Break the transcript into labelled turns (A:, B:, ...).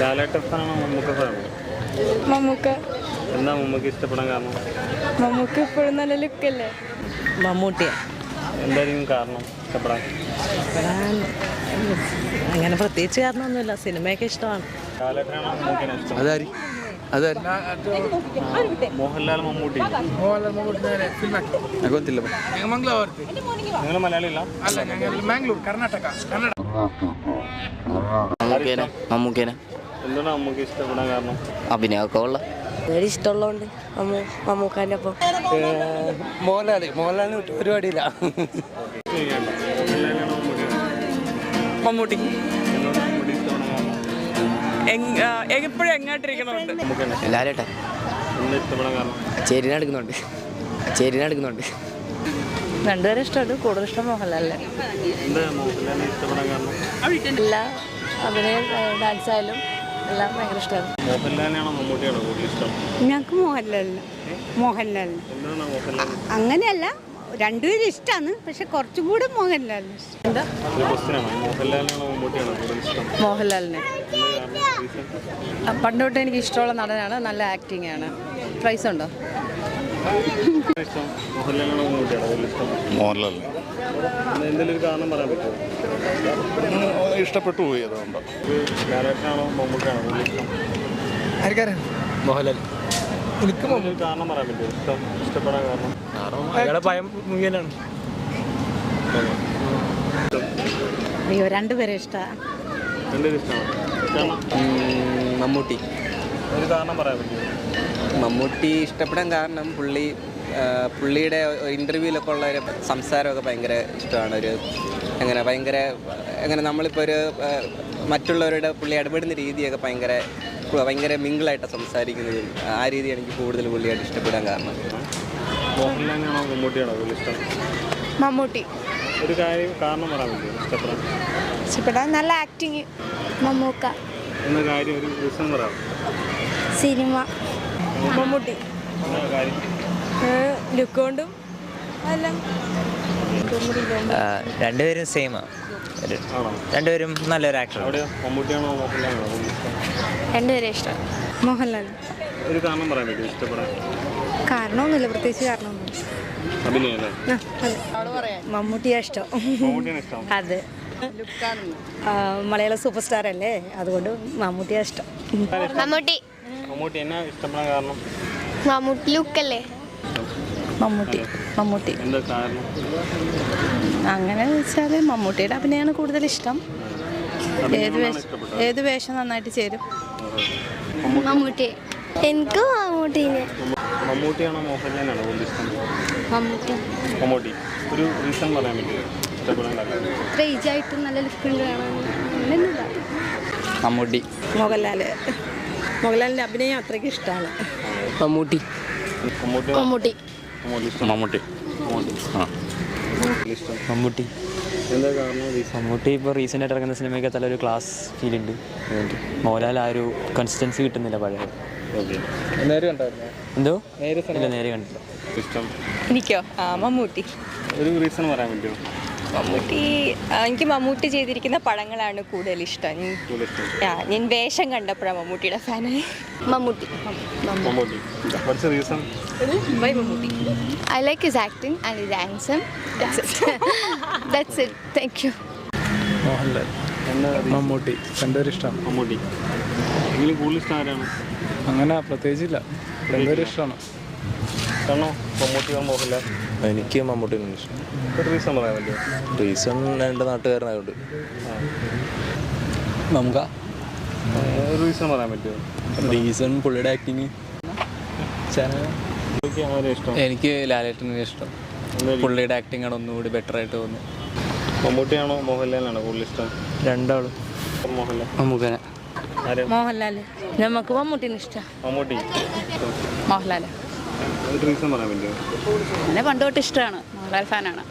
A: ലാലേട്ടനാണോ മമ്മൂക്ക ഫാനോ?
B: മമ്മൂക്ക.
A: എന്താ മമ്മൂക്ക് ഇഷ്ടപ്പെടാൻ കാരണം?
B: മമ്മൂക്ക ഇപ്പോഴും നല്ല ലുക്കല്ലേ.
C: മമ്മൂട്ടിയാ.
A: എന്തായിരിക്കും കാരണം ഇഷ്ടപ്പെടാൻ?
C: അങ്ങനെ പ്രത്യേകിച്ച് കാരണമൊന്നുമില്ല, സിനിമയൊക്കെ ഇഷ്ടമാണ്.
A: ലാലേട്ടനാണോ മമ്മൂക്കിനെ ഇഷ്ടം? മോഹൻലാൽ മമ്മൂട്ടി. നിങ്ങൾ മലയാളിയല്ല?
D: മമ്മൂക്കേനെ
A: എന്താണ് മമ്മൂക്ക് ഇഷ്ടപ്പെടാൻ കാരണം?
D: അഭിനയമൊക്കെ ഉള്ള
C: ഇഷ്ടമുള്ളതുകൊണ്ട് മമ്മൂക്കാൻ്റെ ഒപ്പം.
E: മോഹൻലാലിന് പരിപാടിയില്ല.
F: മമ്മൂട്ടി
A: എന്തുകൊണ്ട് മമ്മൂട്ടി ഇഷ്ടപ്പെടാൻ കാരണം?
F: എപ്പോഴും എങ്ങോട്ടിരിക്കുന്നുണ്ട്.
D: ലാലേട്ടൻ
A: എന്താ ഇഷ്ടപ്പെടാൻ കാരണം?
D: ചേരിനെടുക്കുന്നുണ്ട്.
C: രണ്ടുപേരും ഇഷ്ടമുണ്ട്, കൂടുതൽ ഇഷ്ടം മോഹൻലാലിനെ.
A: എന്താ മോഹൻലാലിനെ ഇഷ്ടപ്പെടാൻ കാരണം?
C: എല്ലാ അഭിനയം, ഡാൻസ് ആയാലും എല്ലാം ഭയങ്കര ഇഷ്ടമാണ്.
A: മോഹൻലാലിനാണോ മമ്മൂട്ടിയാണോ കൂടുതൽ ഇഷ്ടം?
B: ഞങ്ങൾക്ക് മോഹൻലാലിന്.
A: എന്താണ് മോഹൻലാൽ?
B: അങ്ങനെയല്ല, രണ്ടുപേരും ഇഷ്ടമാണ്, പക്ഷെ കുറച്ചും കൂടെ മോഹൻലാലിന് ഇഷ്ടം.
C: എന്താ
A: ഒരു ക്വസ്റ്റ്യനാണ്, മോഹൻലാലിനാണോ മമ്മൂട്ടിയാണോ കൂടുതൽ ഇഷ്ടം?
C: മോഹൻലാലിനെ. പണ്ട് തൊട്ട് എനിക്ക് ഇഷ്ടമുള്ള നടനാണ്, നല്ല ആക്ടിങ് ആണ്. പ്രൈസ് ഉണ്ടോ?
A: ഇഷ്ടം മോഹൻലാലിനാണോ മമ്മൂട്ടിയാണോ കൂടുതൽ ഇഷ്ടം?
E: മോഹൻലാൽ
A: എന്തെങ്കിലും ഒരു കാരണം പറയാൻ പറ്റുമോ?
E: ഇഷ്ടപ്പെട്ടു പോയി, അതുകൊണ്ട്.
A: ലാലേട്ടനാണോ മമ്മൂട്ടിയാണോ കൂടുതൽ ഇഷ്ടം?
E: മോഹൻലാൽ. എനിക്ക്
A: ഒരു കാരണം പറയാൻ പറ്റുമോ? ഇഷ്ടപ്പെടാൻ കാരണം?
E: അയാളെ ഭയം മുഖേനാണ്.
B: അയ്യോ, രണ്ടുപേരും ഇഷ്ടമാണ്.
A: രണ്ടുപേരും ഇഷ്ടമാണ്. കാരണം
D: മമ്മൂട്ടി.
A: ഒരു കാരണം പറയാൻ പറ്റുമോ?
D: മമ്മൂട്ടി ഇഷ്ടപ്പെടാൻ കാരണം പുള്ളിയുടെ ഇൻ്റർവ്യൂവിലൊക്കെ ഉള്ള ഒരു സംസാരമൊക്കെ ഭയങ്കര ഇഷ്ടമാണ്. എങ്ങനെ നമ്മളിപ്പോൾ ഒരു മറ്റുള്ളവരുടെ പുള്ളി ഇടപെടുന്ന രീതിയൊക്കെ ഭയങ്കര മിങ്കിളായിട്ട് സംസാരിക്കുന്നതും ആ രീതിയാണ് എനിക്ക് കൂടുതൽ പുള്ളിയായിട്ട് ഇഷ്ടപ്പെടാൻ കാരണം.
A: മോഹൻലാലിനാണോ മമ്മൂട്ടിയാണോ കൂടുതൽ ഇഷ്ടം?
B: മമ്മൂട്ടി.
A: ഒരു കാരണം പറയാൻ പറ്റുമോ
B: ഇഷ്ടപ്പെടാൻ? നല്ല ആക്ടിങ്. മമ്മൂക്ക.
A: എന്ന കാര്യം ഒരു റീസൺ പറയാം.
B: സിനിമ. മമ്മൂട്ടി.
A: എന്താ കാര്യം?
B: ലുക്ക് കൊണ്ടും എല്ലാം.
G: രണ്ടുപേരും സെയിമാണ്.
A: ആണോ?
G: രണ്ടുപേരും നല്ലൊരു ആക്ടർ.
A: അവിടെയോ മോഹൻലാലിനാണോ കൂടുതൽ ഇഷ്ടം?
B: രണ്ടുപേരും ഇഷ്ടം. മോഹൻലാൽ.
A: ഒരു കാരണം പറയാൻ പറ്റുമോ ഇഷ്ടപ്പെടാൻ?
B: കാരണമൊന്നുമില്ല, പ്രത്യേകിച്ച് കാരണമൊന്നുമില്ല.
A: അഭിനയം അല്ലേ?
B: മമ്മൂട്ടിയാ ഇഷ്ടം.
A: മമ്മൂട്ടിയാണ് ഇഷ്ടം.
B: അതെ, മലയാള സൂപ്പർ സ്റ്റാർ അല്ലേ, അതുകൊണ്ട് മമ്മൂട്ടിയാ ഇഷ്ടം.
A: മമ്മൂട്ടി എന്നാ ഇഷ്ടപ്പെടാൻ കാരണം?
B: മമ്മൂട്ടി ലുക്കല്ലേ.
C: മമ്മൂട്ടി.
A: എന്താ കാരണം?
C: അങ്ങനെ വെച്ചാൽ മമ്മൂട്ടിയുടെ അഭിനയമാണ് കൂടുതൽ ഇഷ്ടം. ഏത് വേഷം നന്നായിട്ട് ചേരും.
B: മമ്മൂട്ടി. എനിക്ക് മമ്മൂട്ടീനെ.
A: മമ്മൂട്ടിയാണോ മോഹൻലാലിനാണോ കൂടുതൽ ഇഷ്ടം?
B: മമ്മൂട്ടി.
A: ഒരു റീസൺ പറയാൻ പറ്റുമോ ഇഷ്ടപ്പെടാൻ കാരണം?
B: ഏജ് ആയിട്ട് നല്ല ലുക്ക് ഉണ്ട് കാണാൻ. അങ്ങനെയൊന്നുമില്ല.
C: മോഹൻലാലിൻ്റെ അഭിനയം അത്രയ്ക്ക് ഇഷ്ടമാണ്.
D: മമ്മൂട്ടി.
A: എന്താ കാരണം?
G: മമ്മൂട്ടി ഇപ്പോൾ റീസെൻ്റ് ആയിട്ട് ഇറങ്ങുന്ന സിനിമയൊക്കെ നല്ലൊരു ക്ലാസ് ഫീൽ ഉണ്ട്. മോഹൻലാൽ ആ ഒരു കൺസിസ്റ്റൻസി കിട്ടുന്നില്ല പഴയ. എന്തോ ഇല്ല, നേരെ കണ്ടില്ല.
A: ഇഷ്ടം
F: എനിക്കോ? മമ്മൂട്ടി.
A: ഒരു റീസൺ പറയാൻ പറ്റുമോ?
F: എനിക്ക് മമ്മൂട്ടി ചെയ്തിരിക്കുന്ന പടങ്ങളാണ് കൂടുതൽ ഇഷ്ടം. ഞാൻ വേഷം കണ്ടപ്പോഴാണ് മമ്മൂട്ടിയുടെ ഫാനായി.
B: Mammootty.
A: What's the reason?
F: Why Mammootty?
B: I like his acting and his handsome. That's it. Thank you.
E: Mohanlal. Mammootty. രണ്ടുപേരും ഇഷ്ടമാണ്.
A: മമ്മൂട്ടി. എങ്കിലും കൂടുതൽ ഇഷ്ടം ആരാണ്?
E: അങ്ങനെ പ്രത്യേകിച്ചില്ല, രണ്ടുപേരും ഇഷ്ടമാണ്.
A: കാരണം മമ്മൂട്ടിയോ മോഹൻലാൽ?
E: എനിക്ക് മമ്മൂട്ടിയാണ് ഇഷ്ടം.
A: ഒരു റീസൺ പറയാൻ പറ്റുമോ?
E: റീസൺ എൻ്റെ നാട്ടുകാരനായതുകൊണ്ട്.
A: ഒരു റീസൺ പറയാൻ പറ്റുമോ?
E: റീസൺ പുള്ളിയുടെ ആക്ടിങ്.
A: ഇഷ്ടം
E: എനിക്ക് ലാലേട്ടനെ ഇഷ്ടം. പുള്ളിയുടെ ആക്ടിങ് ആണ് ഒന്നുകൂടി ബെറ്റർ ആയിട്ട് തോന്നുന്നു.
A: മമ്മൂട്ടിയാണോ മോഹൻലാലിനാണോ കൂടുതൽ ഇഷ്ടം?
G: രണ്ടാളും.
A: മോഹൻലാൽ.
D: മമ്മൂക്കനെ.
C: മോഹൻലാൽ. നമുക്ക് മമ്മൂട്ടിന് ഇഷ്ടം.
A: മമ്മൂട്ടി.
C: മോഹൻലാൽ.
A: ഒരു റീസൺ പറയാൻ പറ്റുമോ?
C: എന്നെ പണ്ട് തൊട്ട് ഇഷ്ടമാണ്, മോഹൻലാൽ ഫാനാണ്.